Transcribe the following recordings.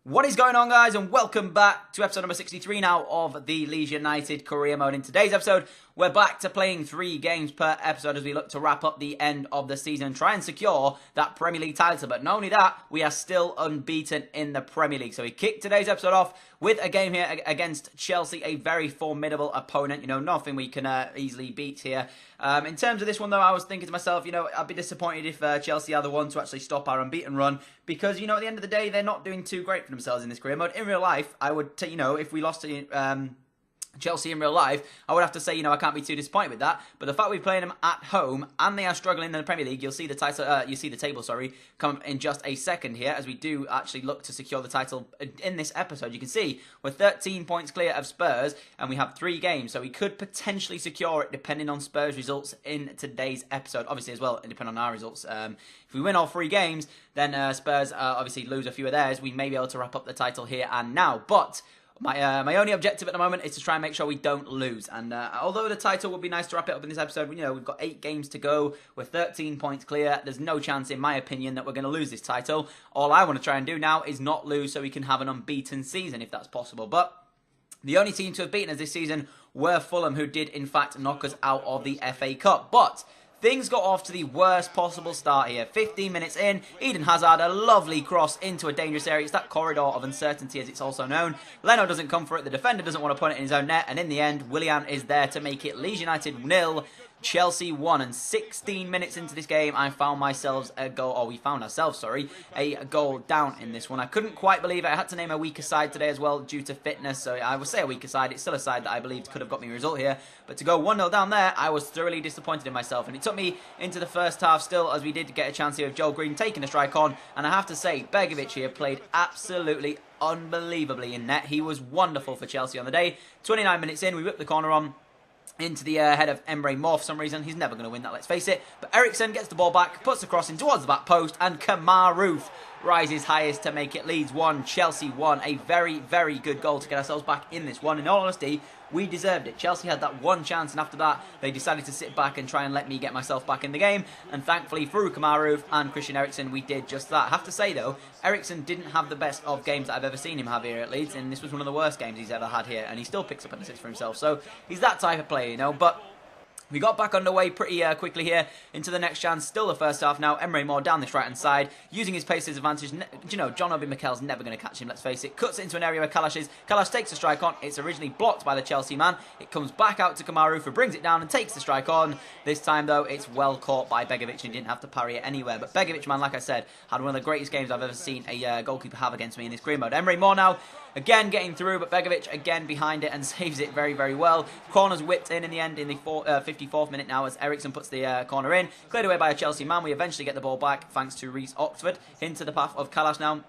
What is going on, guys, and welcome back to episode number 63 now of the Leeds United career mode. In today's episode, we're back to playing 3 games per episode as we look to wrap up the end of the season and try and secure that Premier League title. But not only that, we are still unbeaten in the Premier League. So we kick today's episode off with a game here against Chelsea, a very formidable opponent. You know, nothing we can easily beat here. In terms of this one, though, I was thinking to myself, you know, I'd be disappointed if Chelsea are the one to actually stop our unbeaten run because, you know, at the end of the day, they're not doing too great for themselves in this career mode. In real life, I would, you know, if we lost to Chelsea in real life, I would have to say, you know, I can't be too disappointed with that. But the fact we're playing them at home and they are struggling in the Premier League, you'll see the title, table, come in just a second here as we do actually look to secure the title in this episode. You can see we're 13 points clear of Spurs and we have 3 games, so we could potentially secure it depending on Spurs' results in today's episode. Obviously, as well, depending on our results. If we win all 3 games, then Spurs obviously lose a few of theirs. We may be able to wrap up the title here and now, but my only objective at the moment is to try and make sure we don't lose. And although the title would be nice to wrap it up in this episode, you know, we've got 8 games to go. We're 13 points clear. There's no chance, in my opinion, that we're going to lose this title. All I want to try and do now is not lose so we can have an unbeaten season, if that's possible. But the only team to have beaten us this season were Fulham, who did, in fact, knock us out of the FA Cup. But things got off to the worst possible start here. 15 minutes in, Eden Hazard, a lovely cross into a dangerous area. It's that corridor of uncertainty, as it's also known. Leno doesn't come for it. The defender doesn't want to put it in his own net. And in the end, Willian is there to make it Leeds United 0, Chelsea 1. And 16 minutes into this game, I found myself a goal, or we found ourselves, sorry, a goal down in this one. I couldn't quite believe it. I had to name a weaker side today as well due to fitness. So I would say a weaker side. It's still a side that I believed could have got me a result here. But to go 1-0 down there, I was thoroughly disappointed in myself. And it took me into the first half still, as we did get a chance here with Joel Green taking a strike on. And I have to say, Begovic here played absolutely unbelievably in net. He was wonderful for Chelsea on the day. 29 minutes in, we whipped the corner on into the head of Emre Mor for some reason. He's never going to win that, let's face it. But Eriksen gets the ball back, puts the cross in towards the back post, and Kamaru rises highest to make it Leeds 1, Chelsea 1. A very, very good goal to get ourselves back in this one. In all honesty, we deserved it. Chelsea had that one chance, and after that, they decided to sit back and try and let me get myself back in the game. And thankfully, through Kamaru and Christian Eriksen, we did just that. I have to say, though, Eriksen didn't have the best of games that I've ever seen him have here at Leeds, and this was one of the worst games he's ever had here, and he still picks up an assist for himself. So he's that type of player, you know, but we got back underway pretty quickly here into the next chance. Still the first half now. Emre Mor down this right-hand side, using his pace as advantage. You know, John Obi Mikel's never going to catch him, let's face it. Cuts it into an area where Kalash is. Kalash takes the strike on. It's originally blocked by the Chelsea man. It comes back out to Kamaru, who brings it down and takes the strike on. This time, though, it's well caught by Begovic and didn't have to parry it anywhere. But Begovic, man, like I said, had one of the greatest games I've ever seen a goalkeeper have against me in this career mode. Emre Mor now, again getting through, but Begovic again behind it and saves it very, very well. Corner's whipped in the end in the 54th minute now as Eriksen puts the corner in. Cleared away by a Chelsea man. We eventually get the ball back thanks to Reece Oxford into the path of Kalash now.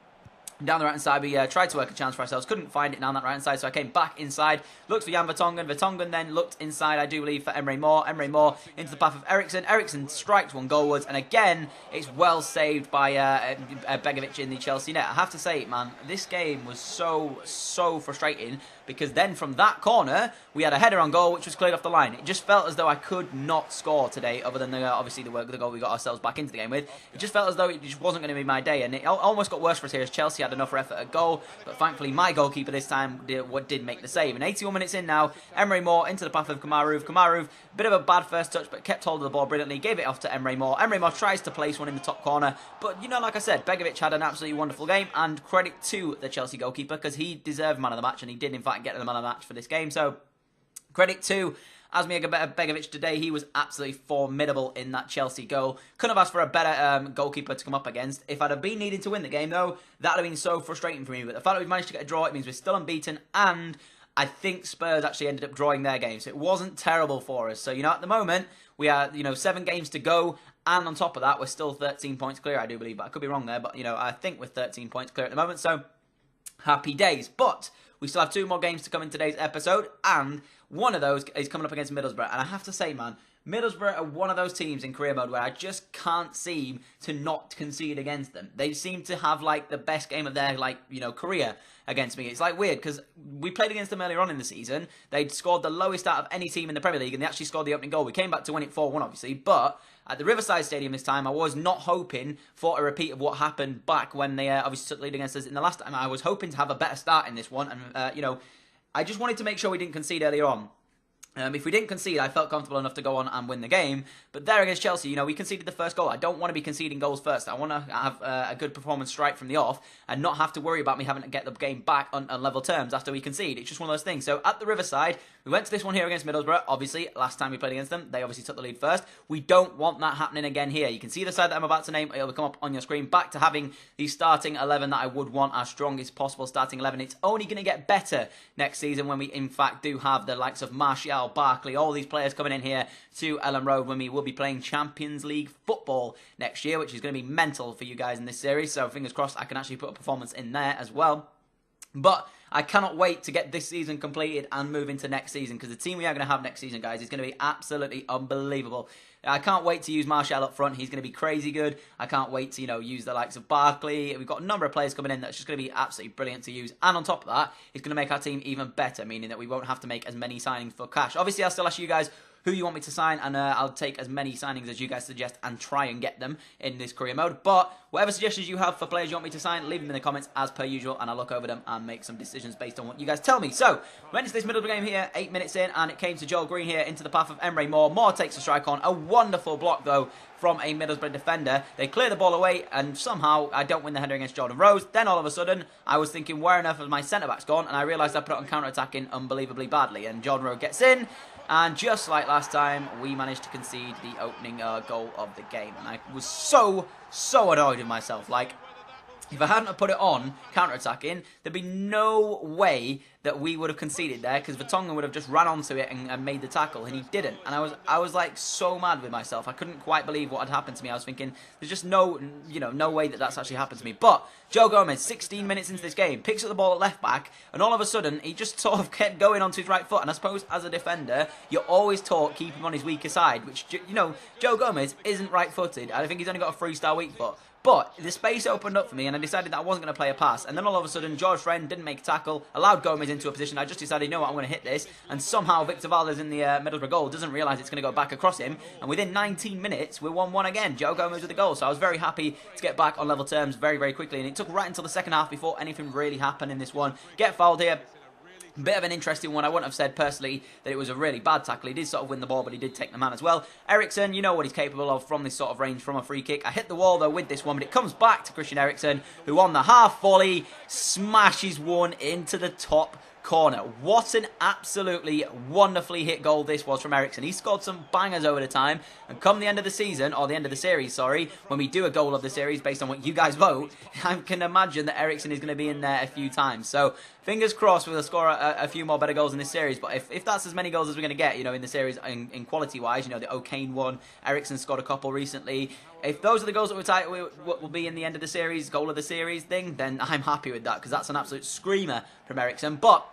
Down the right-hand side, we tried to work a chance for ourselves. Couldn't find it down that right-hand side, so I came back inside. Looked for Jan Vertonghen. Vertonghen then looked inside, I do believe, for Emre Mor. Emre Mor into the path of Eriksen. Eriksen strikes one goalwards, and again, it's well saved by Begovic in the Chelsea net. I have to say, man, this game was so frustrating because then from that corner, we had a header on goal, which was cleared off the line. It just felt as though I could not score today, other than obviously the goal we got ourselves back into the game with. It just felt as though it just wasn't going to be my day, and it almost got worse for us here as Chelsea had enough effort at goal, but thankfully my goalkeeper this time did make the save. And 81 minutes in now, Emre Mor into the path of Kamaru. Kamaru, bit of a bad first touch, but kept hold of the ball brilliantly, gave it off to Emre Mor. Emre Mor tries to place one in the top corner, but you know, like I said, Begovic had an absolutely wonderful game, and credit to the Chelsea goalkeeper because he deserved man of the match, and he did in fact get the man of the match for this game. So credit to Asmir Begovic today. He was absolutely formidable in that Chelsea goal. Couldn't have asked for a better goalkeeper to come up against. If I'd have been needing to win the game, though, that would have been so frustrating for me. But the fact that we've managed to get a draw, it means we're still unbeaten, and I think Spurs actually ended up drawing their game. So it wasn't terrible for us. So, you know, at the moment, we are, you know, 7 games to go. And on top of that, we're still 13 points clear, I do believe. But I could be wrong there. But, you know, I think we're 13 points clear at the moment. So, happy days. But we still have 2 more games to come in today's episode, and one of those is coming up against Middlesbrough. And I have to say, man, Middlesbrough are one of those teams in career mode where I just can't seem to not concede against them. They seem to have like the best game of their career against me. It's like weird because we played against them earlier on in the season. They'd scored the lowest out of any team in the Premier League and they actually scored the opening goal. We came back to win it 4-1 obviously, but at the Riverside Stadium this time, I was not hoping for a repeat of what happened back when they obviously took the lead against us in the last time. I was hoping to have a better start in this one and, I just wanted to make sure we didn't concede earlier on. If we didn't concede, I felt comfortable enough to go on and win the game. But there against Chelsea, we conceded the first goal. I don't want to be conceding goals first. I want to have a good performance straight from the off and not have to worry about me having to get the game back on level terms after we concede. It's just one of those things. So at the Riverside, we went to this one here against Middlesbrough. Obviously, last time we played against them, they obviously took the lead first. We don't want that happening again here. You can see the side that I'm about to name. It'll come up on your screen. Back to having the starting 11 that I would want, our strongest possible starting 11. It's only going to get better next season when we, in fact, do have the likes of Martial, Barkley, all these players coming in here to Ellen Road when we will be playing Champions League football next year, which is going to be mental for you guys in this series. So fingers crossed I can actually put a performance in there as well. But I cannot wait to get this season completed and move into next season because the team we are going to have next season, guys, is going to be absolutely unbelievable. I can't wait to use Martial up front. He's going to be crazy good. I can't wait to, use the likes of Barkley. We've got a number of players coming in that's just going to be absolutely brilliant to use. And on top of that, it's going to make our team even better, meaning that we won't have to make as many signings for cash. Obviously, I'll still ask you guys who you want me to sign, and I'll take as many signings as you guys suggest and try and get them in this career mode. But whatever suggestions you have for players you want me to sign, leave them in the comments as per usual, and I'll look over them and make some decisions based on what you guys tell me. So, we went into this Middlesbrough game here, 8 minutes in, and it came to Joel Green here into the path of Emre Moore. Moore takes a strike on. A wonderful block, though, from a Middlesbrough defender. They clear the ball away, and somehow I don't win the header against Jordan Rose. Then all of a sudden, I was thinking, where on earth has my centre-back's gone? And I realised I put it on counter-attacking unbelievably badly. And Jordan Rose gets in, and just like last time, we managed to concede the opening goal of the game. And I was so annoyed with myself. Like, if I hadn't put it on counter-attacking, there'd be no way that we would have conceded there because Vertonghen would have just ran onto it and made the tackle, and he didn't. And I was like so mad with myself. I couldn't quite believe what had happened to me. I was thinking, there's just no way that that's actually happened to me. But Joe Gomez, 16 minutes into this game, picks up the ball at left back, and all of a sudden he just sort of kept going onto his right foot. And I suppose as a defender, you're always taught keep him on his weaker side, which Joe Gomez isn't right-footed. I think he's only got a 3-star weak foot. But the space opened up for me and I decided that I wasn't going to play a pass. And then all of a sudden, George Friend didn't make a tackle, allowed Gomez into a position. I just decided, you know what, I'm going to hit this. And somehow Victor Valdez in the Middlesbrough goal doesn't realise it's going to go back across him. And within 19 minutes, we're 1-1 again. Joe Gomez with the goal. So I was very happy to get back on level terms very, very quickly. And it took right until the second half before anything really happened in this one. Get fouled here. Bit of an interesting one. I wouldn't have said personally that it was a really bad tackle. He did sort of win the ball, but he did take the man as well. Eriksen, you know what he's capable of from this sort of range from a free kick. I hit the wall though with this one, but it comes back to Christian Eriksen, who on the half volley smashes one into the top corner. What an absolutely wonderfully hit goal this was from Eriksen. He scored some bangers over the time, and come the end of the season, or the end of the series, sorry, when we do a goal of the series based on what you guys vote, I can imagine that Eriksen is going to be in there a few times. So fingers crossed we'll score a few more better goals in this series. But if that's as many goals as we're going to get, in the series in quality wise, the O'Kane one, Eriksen scored a couple recently. If those are the goals that will be in the end of the series, goal of the series thing, then I'm happy with that because that's an absolute screamer from Eriksen. But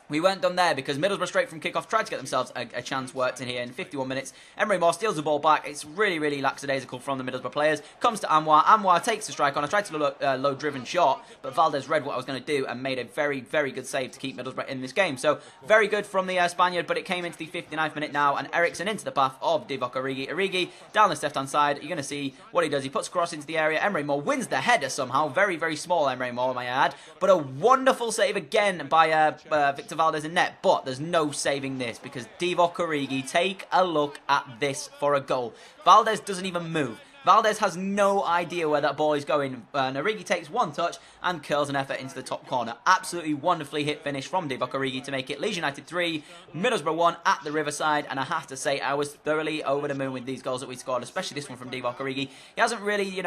we weren't done there because Middlesbrough straight from kickoff tried to get themselves a chance worked in here in 51 minutes. Emre Moore steals the ball back. It's really, really lackadaisical from the Middlesbrough players. Comes to Anwar. Anwar takes the strike on. I tried to look low-driven shot, but Valdez read what I was going to do and made a very, very good save to keep Middlesbrough in this game. So very good from the Spaniard, but it came into the 59th minute now, and Eriksen into the path of Divock Origi. Origi down the left-hand side. You're going to see what he does. He puts a cross into the area. Emre Moore wins the header somehow. Very, very small Emre Moore, may I add. But a wonderful save again by Victor Valdez in net. But there's no saving this because Divock Origi, take a look at this for a goal. Valdez doesn't even move. Valdez has no idea where that ball is going. Origi takes one touch and curls an effort into the top corner. Absolutely wonderfully hit finish from Divock Origi to make it Leeds United 3, Middlesbrough 1 at the Riverside. And I have to say, I was thoroughly over the moon with these goals that we scored, especially this one from Divock Origi. He hasn't really,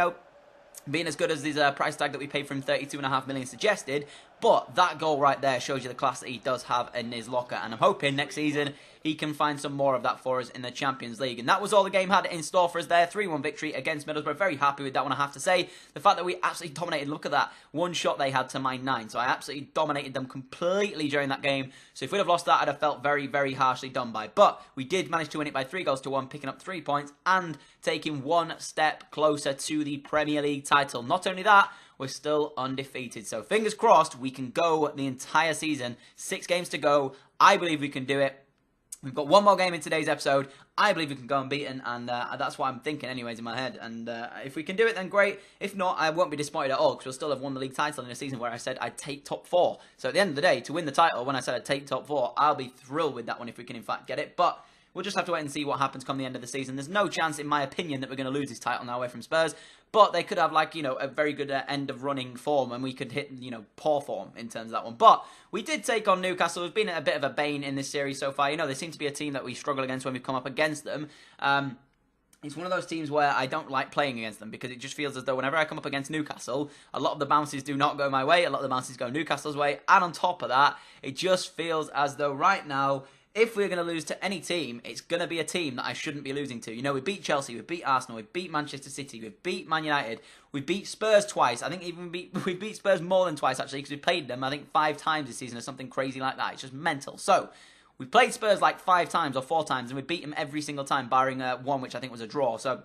being as good as this price tag that we paid for him, 32.5 million suggested, But that goal right there shows you the class that he does have in his locker. And I'm hoping next season he can find some more of that for us in the Champions League. And that was all the game had in store for us there. 3-1 victory against Middlesbrough. Very happy with that one, I have to say. The fact that we absolutely dominated. Look at that. One shot they had to my 9. So I absolutely dominated them completely during that game. So if we'd have lost that, I'd have felt very, very harshly done by. But we did manage to win it by 3-1, picking up 3 points and taking one step closer to the Premier League title. Not only that, we're still undefeated. So fingers crossed we can go the entire season. 6 games to go. I believe we can do it. We've got one more game in today's episode. I believe we can go unbeaten, and that's what I'm thinking anyways in my head. And if we can do it, then great. If not, I won't be disappointed at all, because we'll still have won the league title in a season where I said I'd take top 4. So at the end of the day, to win the title, when I said I'd take top 4, I'll be thrilled with that one if we can in fact get it. But we'll just have to wait and see what happens come the end of the season. There's no chance, in my opinion, that we're going to lose this title now away from Spurs. But they could have, like, a very good end of running form, and we could hit, poor form in terms of that one. But we did take on Newcastle. It's been a bit of a bane in this series so far. They seem to be a team that we struggle against when we've come up against them. It's one of those teams where I don't like playing against them, because it just feels as though whenever I come up against Newcastle, a lot of the bounces do not go my way. A lot of the bounces go Newcastle's way. And on top of that, it just feels as though right now, if we're going to lose to any team, it's going to be a team that I shouldn't be losing to. We beat Chelsea, we beat Arsenal, we beat Manchester City, we beat Man United, we beat Spurs twice. I think even we beat Spurs more than twice, actually, because we played them, I think, 5 times this season or something crazy like that. It's just mental. So we played Spurs like 5 times or 4 times, and we beat them every single time, barring one, which I think was a draw. So,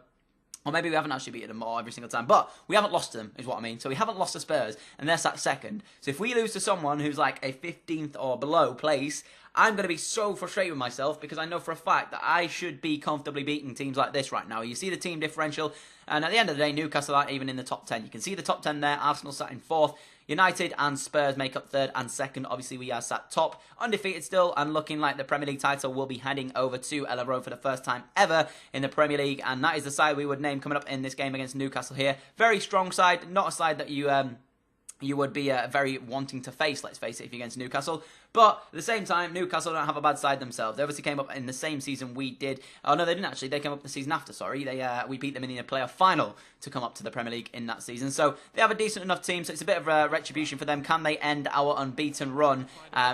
or maybe we haven't actually beaten them all every single time, but we haven't lost to them, is what I mean. So we haven't lost to Spurs, and they're sat second. So if we lose to someone who's like a 15th or below place, I'm going to be so frustrated with myself, because I know for a fact that I should be comfortably beating teams like this right now. You see the team differential, and at the end of the day, Newcastle aren't even in the top 10. You can see the top 10 there. Arsenal sat in 4th. United and Spurs make up 3rd and 2nd. Obviously, we are sat top, undefeated still, and looking like the Premier League title will be heading over to Ellen Road for the first time ever in the Premier League, and that is the side we would name coming up in this game against Newcastle here. Very strong side, not a side that you would be very wanting to face, let's face it, if you're against Newcastle. But at the same time, Newcastle don't have a bad side themselves. They obviously came up in the same season we did. Oh, no, they didn't actually. They came up the season after, sorry. We beat them in the playoff final to come up to the Premier League in that season. So they have a decent enough team, so it's a bit of a retribution for them. Can they end our unbeaten run,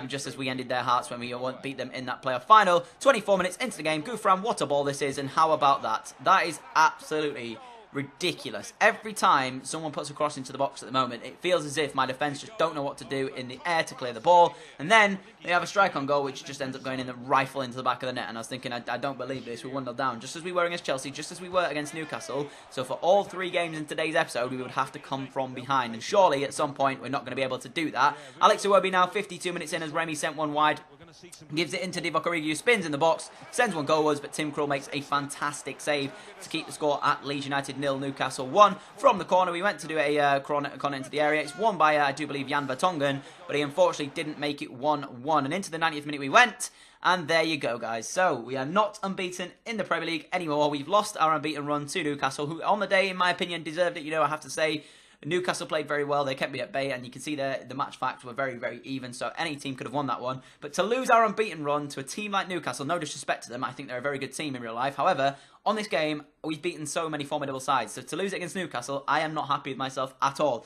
just as we ended their hearts when we beat them in that playoff final? 24 minutes into the game. Gouffran, what a ball this is, and how about that? That is absolutely ridiculous. Every time someone puts a cross into the box at the moment, it feels as if my defence just don't know what to do in the air to clear the ball, and then they have a strike on goal which just ends up going in the rifle into the back of the net. And I was thinking, I don't believe this. We're 1-0 down, just as we were against Chelsea, just as we were against Newcastle. So for all 3 games in today's episode, we would have to come from behind, and surely at some point we're not going to be able to do that. Alex Iwobi now 52 minutes in as Remy sent one wide. Gives it into Divock Origi, spins in the box, sends one goalwards, but Tim Krul makes a fantastic save to keep the score at Leeds United 0, Newcastle 1. From the corner, we went to do a corner into the area. It's won by, I do believe, Jan Vertonghen, but he unfortunately didn't make it 1-1. And into the 90th minute we went, and there you go, guys. So we are not unbeaten in the Premier League anymore. We've lost our unbeaten run to Newcastle, who on the day, in my opinion, deserved it. I have to say, Newcastle played very well. They kept me at bay, and you can see the match facts were very, very even, so any team could have won that one. But to lose our unbeaten run to a team like Newcastle, no disrespect to them, I think they're a very good team in real life. However, on this game, we've beaten so many formidable sides, so to lose it against Newcastle, I am not happy with myself at all.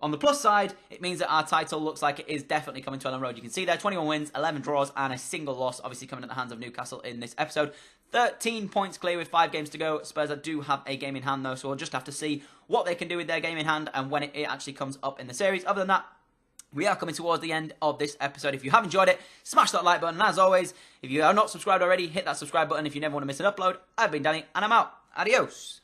On the plus side, it means that our title looks like it is definitely coming to Ellen Road. You can see there, 21 wins, 11 draws, and a single loss, obviously coming at the hands of Newcastle in this episode. 13 points clear with 5 games to go. Spurs do have a game in hand, though, so we'll just have to see what they can do with their game in hand and when it actually comes up in the series. Other than that, we are coming towards the end of this episode. If you have enjoyed it, smash that like button. And as always, if you are not subscribed already, hit that subscribe button if you never want to miss an upload. I've been Danny, and I'm out. Adios.